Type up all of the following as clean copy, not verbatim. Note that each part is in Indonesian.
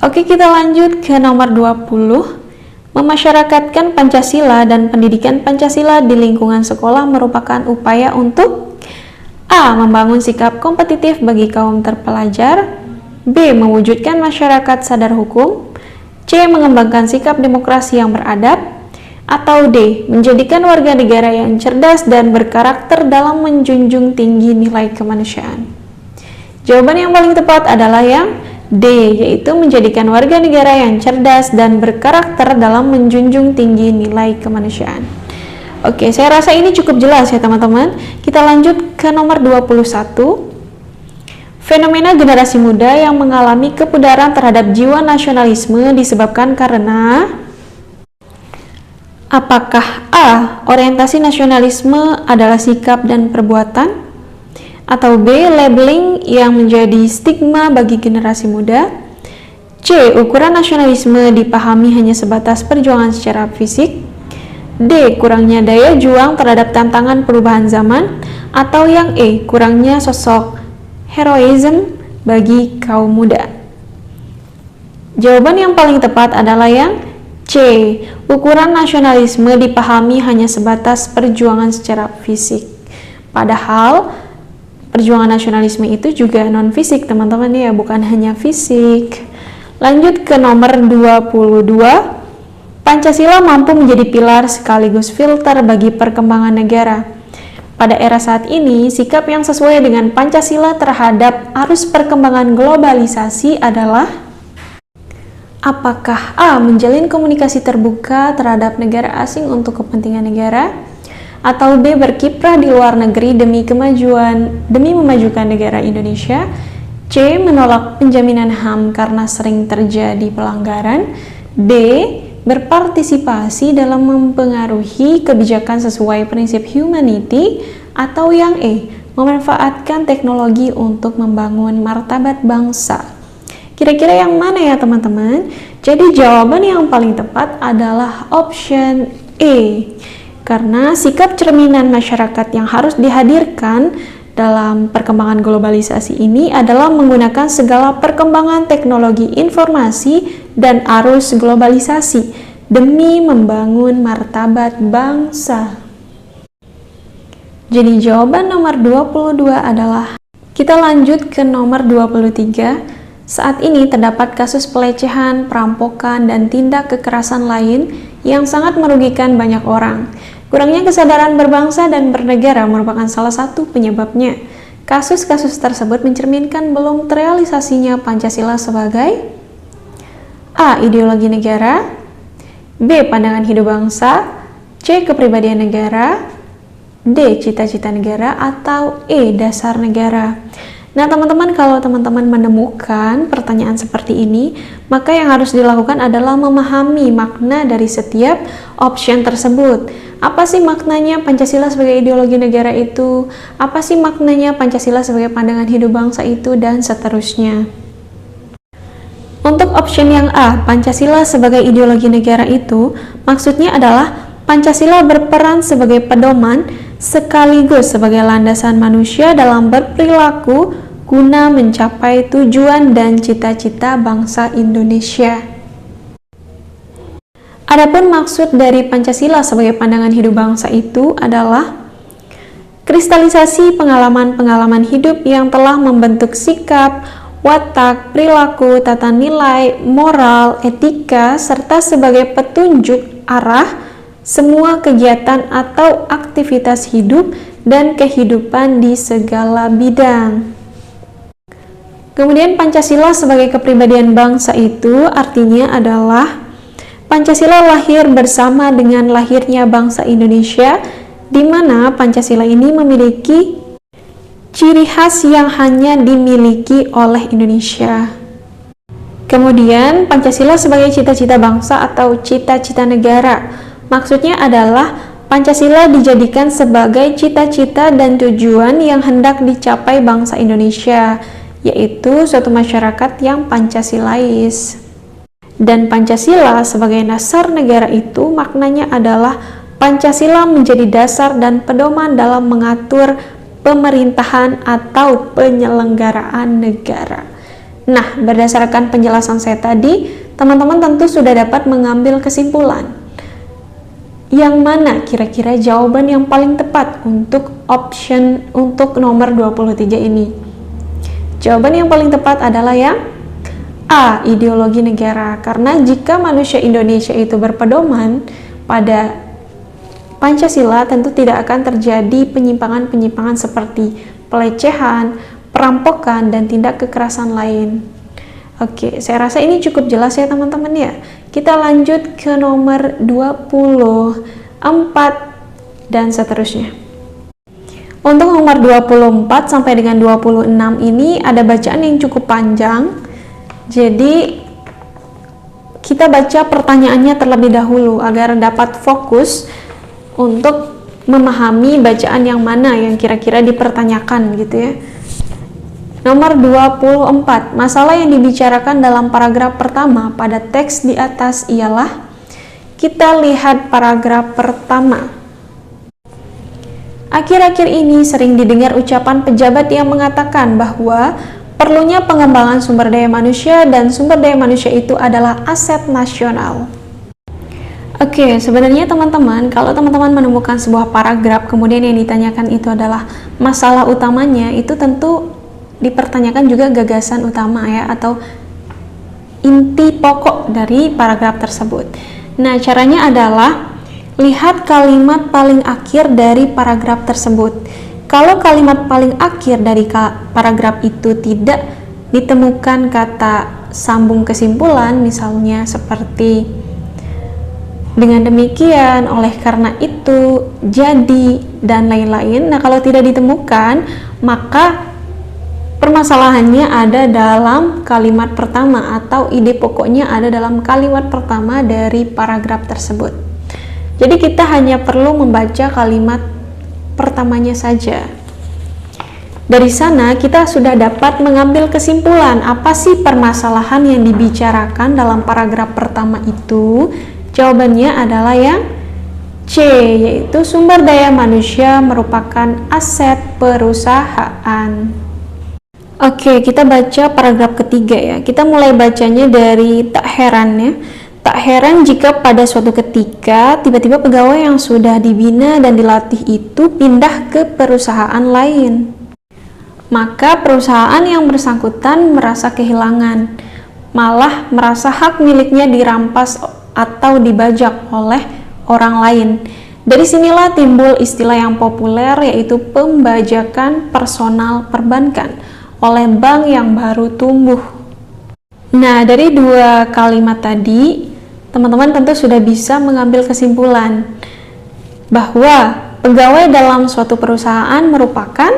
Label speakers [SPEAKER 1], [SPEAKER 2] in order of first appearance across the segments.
[SPEAKER 1] Oke, kita lanjut ke nomor 20. Memasyarakatkan Pancasila dan pendidikan Pancasila di lingkungan sekolah merupakan upaya untuk A. Membangun sikap kompetitif bagi kaum terpelajar, B. Mewujudkan masyarakat sadar hukum, C. Mengembangkan sikap demokrasi yang beradab, atau D. Menjadikan warga negara yang cerdas dan berkarakter dalam menjunjung tinggi nilai kemanusiaan. Jawaban yang paling tepat adalah yang D, yaitu menjadikan warga negara yang cerdas dan berkarakter dalam menjunjung tinggi nilai kemanusiaan. Oke, saya rasa ini cukup jelas ya teman-teman. Kita lanjut ke nomor 21. Fenomena generasi muda yang mengalami kepudaran terhadap jiwa nasionalisme disebabkan karena apakah A. Orientasi nasionalisme adalah sikap dan perbuatan, atau B. Labeling yang menjadi stigma bagi generasi muda, C. Ukuran nasionalisme dipahami hanya sebatas perjuangan secara fisik, D. Kurangnya daya juang terhadap tantangan perubahan zaman, atau yang E. Kurangnya sosok heroism bagi kaum muda. Jawaban yang paling tepat adalah yang C. Ukuran nasionalisme dipahami hanya sebatas perjuangan secara fisik. Padahal perjuangan nasionalisme itu juga non-fisik teman-teman ya, bukan hanya fisik. Lanjut ke nomor 22. Pancasila mampu menjadi pilar sekaligus filter bagi perkembangan negara. Pada era saat ini, sikap yang sesuai dengan Pancasila terhadap arus perkembangan globalisasi adalah apakah A. Menjalin komunikasi terbuka terhadap negara asing untuk kepentingan negara, atau B. Berkiprah di luar negeri demi memajukan negara Indonesia, C. Menolak penjaminan HAM karena sering terjadi pelanggaran, D. Berpartisipasi dalam mempengaruhi kebijakan sesuai prinsip humanity, atau yang E. Memanfaatkan teknologi untuk membangun martabat bangsa. Kira-kira yang mana ya teman-teman? Jadi jawaban yang paling tepat adalah option E. Karena sikap cerminan masyarakat yang harus dihadirkan dalam perkembangan globalisasi ini adalah menggunakan segala perkembangan teknologi informasi dan arus globalisasi demi membangun martabat bangsa. Jadi jawaban nomor 22 adalah, kita lanjut ke nomor 23. Saat ini terdapat kasus pelecehan, perampokan, dan tindak kekerasan lain yang sangat merugikan banyak orang. Kurangnya kesadaran berbangsa dan bernegara merupakan salah satu penyebabnya. Kasus-kasus tersebut mencerminkan belum terrealisasinya Pancasila sebagai A. Ideologi negara, B. Pandangan hidup bangsa, C. Kepribadian negara, D. Cita-cita negara, atau E. Dasar negara. Nah teman-teman, kalau teman-teman menemukan pertanyaan seperti ini, maka yang harus dilakukan adalah memahami makna dari setiap option tersebut. Apa sih maknanya Pancasila sebagai ideologi negara itu? Apa sih maknanya Pancasila sebagai pandangan hidup bangsa itu? Dan seterusnya. Untuk option yang A, Pancasila sebagai ideologi negara itu, maksudnya adalah Pancasila berperan sebagai pedoman sekaligus sebagai landasan manusia dalam berperilaku guna mencapai tujuan dan cita-cita bangsa Indonesia. Adapun maksud dari Pancasila sebagai pandangan hidup bangsa itu adalah kristalisasi pengalaman-pengalaman hidup yang telah membentuk sikap, watak, perilaku, tata nilai, moral, etika, serta sebagai petunjuk arah semua kegiatan atau aktivitas hidup dan kehidupan di segala bidang. Kemudian Pancasila sebagai kepribadian bangsa itu artinya adalah Pancasila lahir bersama dengan lahirnya bangsa Indonesia, di mana Pancasila ini memiliki ciri khas yang hanya dimiliki oleh Indonesia. Kemudian Pancasila sebagai cita-cita bangsa atau cita-cita negara, maksudnya adalah Pancasila dijadikan sebagai cita-cita dan tujuan yang hendak dicapai bangsa Indonesia, yaitu suatu masyarakat yang Pancasilais. Dan Pancasila sebagai dasar negara itu maknanya adalah Pancasila menjadi dasar dan pedoman dalam mengatur pemerintahan atau penyelenggaraan negara. Nah, berdasarkan penjelasan saya tadi, teman-teman tentu sudah dapat mengambil kesimpulan. Yang mana kira-kira jawaban yang paling tepat untuk nomor 23 ini? Jawaban yang paling tepat adalah yang A, ideologi negara. Karena jika manusia Indonesia itu berpedoman pada Pancasila, tentu tidak akan terjadi penyimpangan-penyimpangan seperti pelecehan, perampokan, dan tindak kekerasan lain. Oke, saya rasa ini cukup jelas ya teman-teman ya. Kita lanjut ke nomor 24 dan seterusnya. Untuk nomor 24 sampai dengan 26 ini ada bacaan yang cukup panjang. Jadi kita baca pertanyaannya terlebih dahulu agar dapat fokus untuk memahami bacaan yang mana yang kira-kira dipertanyakan gitu ya. Nomor 24, masalah yang dibicarakan dalam paragraf pertama pada teks di atas ialah, kita lihat paragraf pertama. Akhir-akhir ini sering didengar ucapan pejabat yang mengatakan bahwa perlunya pengembangan sumber daya manusia dan sumber daya manusia itu adalah aset nasional. Oke, sebenarnya teman-teman, kalau teman-teman menemukan sebuah paragraf kemudian yang ditanyakan itu adalah masalah utamanya, itu tentu dipertanyakan juga gagasan utama ya, atau inti pokok dari paragraf tersebut. Nah, caranya adalah lihat kalimat paling akhir dari paragraf tersebut. Kalau kalimat paling akhir dari paragraf itu tidak ditemukan kata sambung kesimpulan, misalnya seperti dengan demikian, oleh karena itu, jadi, dan lain-lain. Nah, kalau tidak ditemukan, maka permasalahannya ada dalam kalimat pertama atau ide pokoknya ada dalam kalimat pertama dari paragraf tersebut. Jadi kita hanya perlu membaca kalimat pertamanya saja. Dari sana kita sudah dapat mengambil kesimpulan apa sih permasalahan yang dibicarakan dalam paragraf pertama itu. Jawabannya adalah yang C, yaitu sumber daya manusia merupakan aset perusahaan. Oke, kita baca paragraf ketiga ya. Kita mulai bacanya dari tak heran ya. Tak heran jika pada suatu ketika tiba-tiba pegawai yang sudah dibina dan dilatih itu pindah ke perusahaan lain. Maka perusahaan yang bersangkutan merasa kehilangan, malah merasa hak miliknya dirampas atau dibajak oleh orang lain. Dari sinilah timbul istilah yang populer, yaitu pembajakan personal perbankan oleh bank yang baru tumbuh. Nah, dari dua kalimat tadi, teman-teman tentu sudah bisa mengambil kesimpulan bahwa pegawai dalam suatu perusahaan merupakan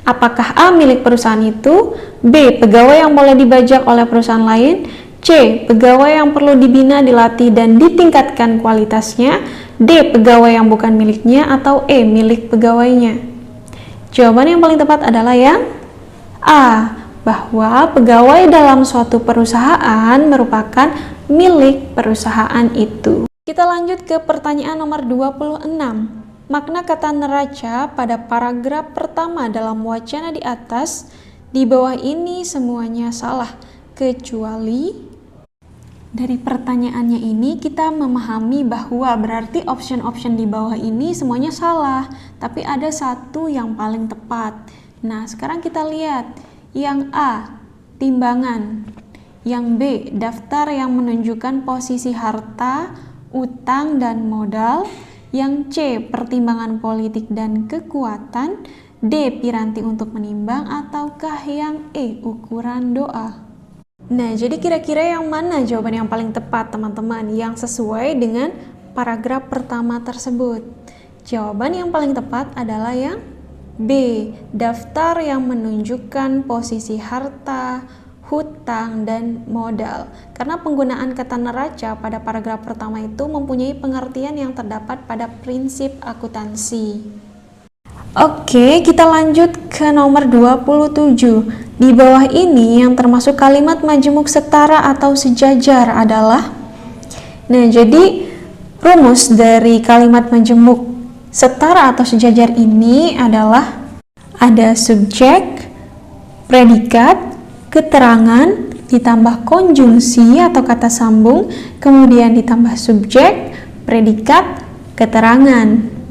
[SPEAKER 1] apakah A, milik perusahaan itu, B, pegawai yang boleh dibajak oleh perusahaan lain, C, pegawai yang perlu dibina, dilatih, dan ditingkatkan kualitasnya, D, pegawai yang bukan miliknya, atau E, milik pegawainya. Jawaban yang paling tepat adalah yang A, bahwa pegawai dalam suatu perusahaan merupakan milik perusahaan itu. Kita lanjut ke pertanyaan nomor 26. Makna kata neraca pada paragraf pertama dalam wacana di atas, di bawah ini semuanya salah, kecuali. Dari pertanyaannya ini kita memahami bahwa berarti option-option di bawah ini semuanya salah, tapi ada satu yang paling tepat. Nah, sekarang kita lihat yang A, timbangan, yang B, daftar yang menunjukkan posisi harta, utang, dan modal, yang C, pertimbangan politik dan kekuatan, D, piranti untuk menimbang, ataukah yang E, ukuran doa. Nah, jadi kira-kira yang mana jawaban yang paling tepat teman-teman yang sesuai dengan paragraf pertama tersebut? Jawaban yang paling tepat adalah yang B, daftar yang menunjukkan posisi harta, hutang, dan modal. Karena penggunaan kata neraca pada paragraf pertama itu mempunyai pengertian yang terdapat pada prinsip akuntansi. Oke, kita lanjut ke nomor 27. Di bawah ini yang termasuk kalimat majemuk setara atau sejajar adalah, nah jadi rumus dari kalimat majemuk setara atau sejajar ini adalah ada subjek, predikat, keterangan, ditambah konjungsi atau kata sambung, kemudian ditambah subjek, predikat, keterangan.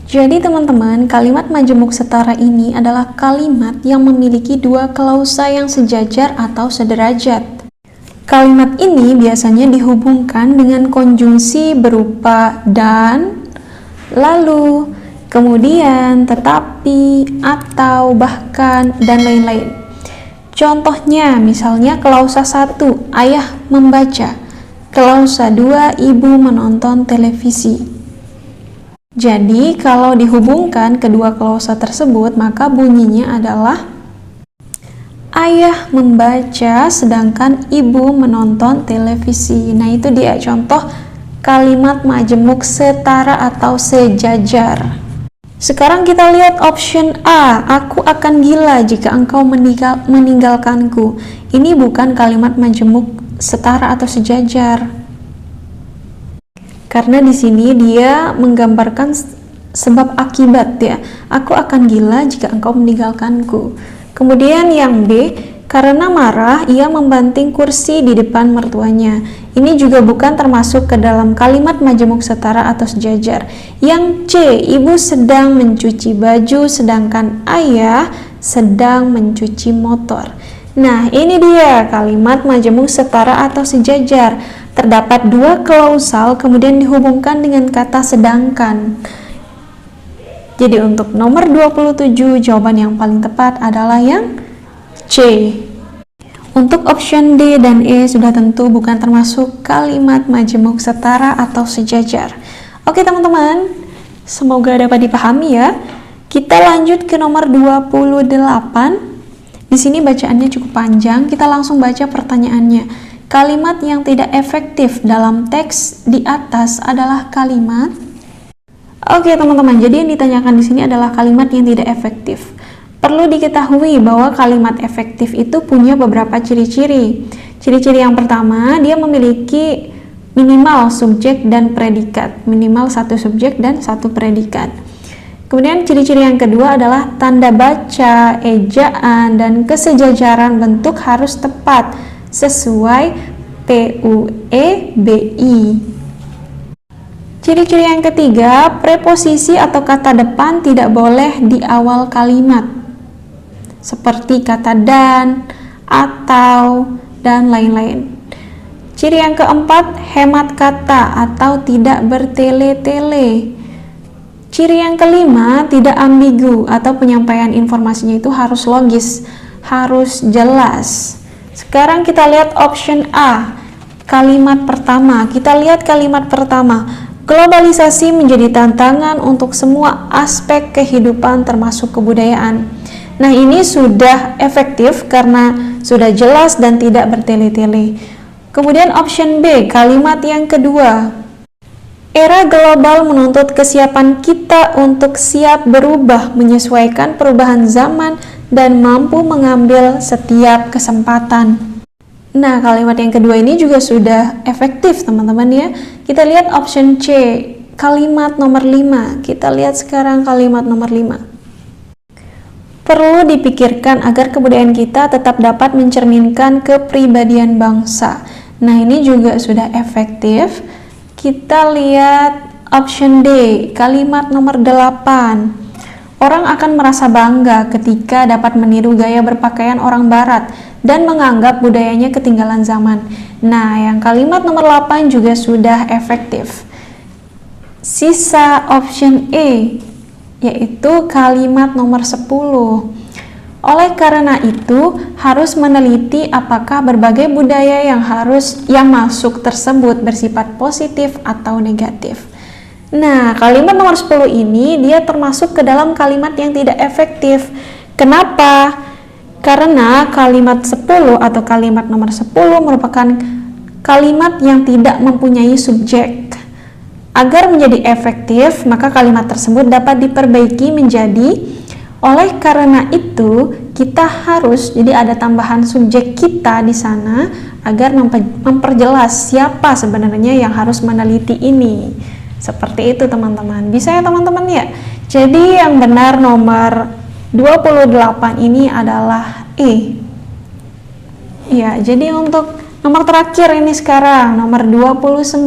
[SPEAKER 1] Jadi teman-teman, kalimat majemuk setara ini adalah kalimat yang memiliki dua klausa yang sejajar atau sederajat. Kalimat ini biasanya dihubungkan dengan konjungsi berupa dan, lalu, kemudian, tetapi, atau, bahkan, dan lain-lain. Contohnya, misalnya klausa 1, ayah membaca. Klausa 2, ibu menonton televisi. Jadi, kalau dihubungkan kedua klausa tersebut, maka bunyinya adalah ayah membaca sedangkan ibu menonton televisi. Nah, itu dia contoh kalimat majemuk setara atau sejajar. Sekarang kita lihat option A, aku akan gila jika engkau meninggalkanku. Ini bukan kalimat majemuk setara atau sejajar. Karena di sini dia menggambarkan sebab akibat ya. Aku akan gila jika engkau meninggalkanku. Kemudian yang B, karena marah ia membanting kursi di depan mertuanya. Ini juga bukan termasuk ke dalam kalimat majemuk setara atau sejajar. Yang C, ibu sedang mencuci baju sedangkan ayah sedang mencuci motor. Nah, ini dia kalimat majemuk setara atau sejajar. Terdapat dua klausal kemudian dihubungkan dengan kata sedangkan. Jadi untuk nomor 27 jawaban yang paling tepat adalah yang C. Untuk option D dan E sudah tentu bukan termasuk kalimat majemuk setara atau sejajar. Oke teman-teman, semoga dapat dipahami ya. Kita lanjut ke nomor 28. Di sini bacaannya cukup panjang, kita langsung baca pertanyaannya. Kalimat yang tidak efektif dalam teks di atas adalah kalimat. Oke teman-teman, jadi yang ditanyakan di sini adalah kalimat yang tidak efektif. Perlu diketahui bahwa kalimat efektif itu punya beberapa ciri-ciri. Ciri-ciri yang pertama, dia memiliki minimal subjek dan predikat. Minimal satu subjek dan satu predikat. Kemudian ciri-ciri yang kedua adalah tanda baca, ejaan, dan kesejajaran bentuk harus tepat sesuai PUEBI. Ciri-ciri yang ketiga, preposisi atau kata depan tidak boleh di awal kalimat, seperti kata dan, atau, dan lain-lain. Ciri yang keempat, hemat kata atau tidak bertele-tele. Ciri yang kelima, tidak ambigu atau penyampaian informasinya itu harus logis, harus jelas. Sekarang kita lihat option A, kalimat pertama. Kita lihat kalimat pertama. Globalisasi menjadi tantangan untuk semua aspek kehidupan termasuk kebudayaan. Nah, ini sudah efektif karena sudah jelas dan tidak bertele-tele. Kemudian option B, kalimat yang kedua. Era global menuntut kesiapan kita untuk siap berubah, menyesuaikan perubahan zaman, dan mampu mengambil setiap kesempatan. Nah, kalimat yang kedua ini juga sudah efektif, teman-teman ya. Kita lihat option C, kalimat nomor 5. Kita lihat sekarang kalimat nomor 5. Perlu dipikirkan agar kebudayaan kita tetap dapat mencerminkan kepribadian bangsa. Nah, ini juga sudah efektif. Kita lihat option D, kalimat nomor 8. Orang akan merasa bangga ketika dapat meniru gaya berpakaian orang barat dan menganggap budayanya ketinggalan zaman. Nah, yang kalimat nomor 8 juga sudah efektif. Sisa option E, yaitu kalimat nomor 10. Oleh karena itu, harus meneliti apakah berbagai budaya yang masuk tersebut bersifat positif atau negatif. Nah, kalimat nomor 10 ini dia termasuk ke dalam kalimat yang tidak efektif. Kenapa? Karena kalimat 10 atau kalimat nomor 10 merupakan kalimat yang tidak mempunyai subjek. Agar menjadi efektif, maka kalimat tersebut dapat diperbaiki menjadi oleh karena itu kita harus, jadi ada tambahan subjek kita di sana agar memperjelas siapa sebenarnya yang harus meneliti ini. Seperti itu teman-teman. Bisa ya teman-teman ya? Jadi yang benar nomor 28 ini adalah E. Ya, jadi untuk nomor terakhir ini sekarang, nomor 29.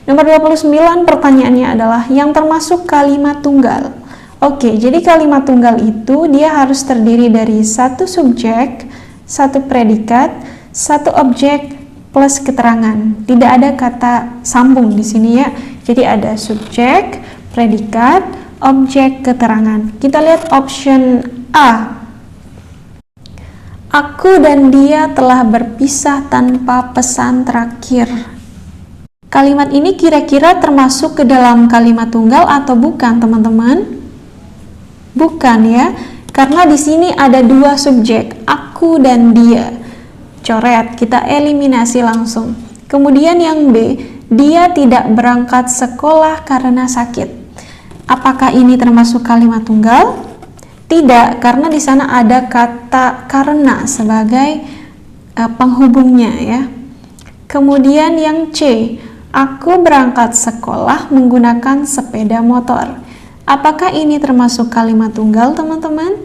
[SPEAKER 1] Nomor 29 pertanyaannya adalah yang termasuk kalimat tunggal. Oke, jadi kalimat tunggal itu dia harus terdiri dari satu subjek, satu predikat, satu objek plus keterangan. Tidak ada kata sambung di sini ya. Jadi ada subjek, predikat, objek, keterangan. Kita lihat option A. Aku dan dia telah berpisah tanpa pesan terakhir. Kalimat ini kira-kira termasuk ke dalam kalimat tunggal atau bukan, teman-teman? Bukan ya, karena di sini ada dua subjek, aku dan dia. Coret, kita eliminasi langsung. Kemudian yang B, dia tidak berangkat sekolah karena sakit. Apakah ini termasuk kalimat tunggal? Tidak, karena di sana ada kata karena sebagai penghubungnya ya. Kemudian yang C, aku berangkat sekolah menggunakan sepeda motor. Apakah ini termasuk kalimat tunggal, teman-teman?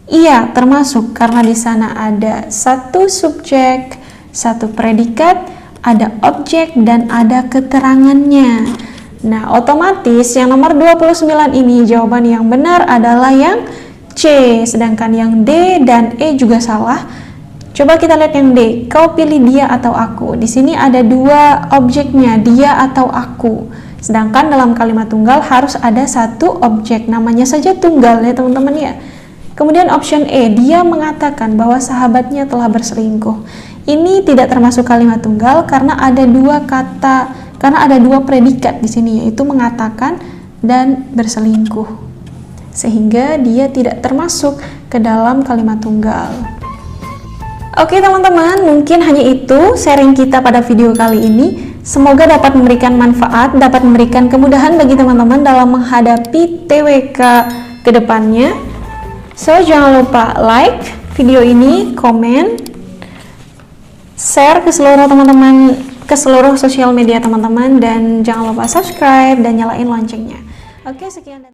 [SPEAKER 1] Iya, termasuk karena di sana ada satu subjek, satu predikat, ada objek dan ada keterangannya. Nah, otomatis yang nomor 29 ini jawaban yang benar adalah yang C, sedangkan yang D dan E juga salah. Coba kita lihat yang D, kau pilih dia atau aku. Di sini ada dua objeknya, dia atau aku. Sedangkan dalam kalimat tunggal harus ada satu objek, namanya saja tunggal ya teman-teman ya. Kemudian option E, dia mengatakan bahwa sahabatnya telah berselingkuh. Ini tidak termasuk kalimat tunggal karena ada dua kata, karena ada dua predikat di sini, yaitu mengatakan dan berselingkuh, sehingga dia tidak termasuk ke dalam kalimat tunggal. Oke teman-teman, mungkin hanya itu sharing kita pada video kali ini. Semoga dapat memberikan manfaat, dapat memberikan kemudahan bagi teman-teman dalam menghadapi TWK ke depannya. So, jangan lupa like video ini, komen, share ke seluruh teman-teman, ke seluruh sosial media teman-teman, dan jangan lupa subscribe dan nyalain loncengnya. Oke, sekian.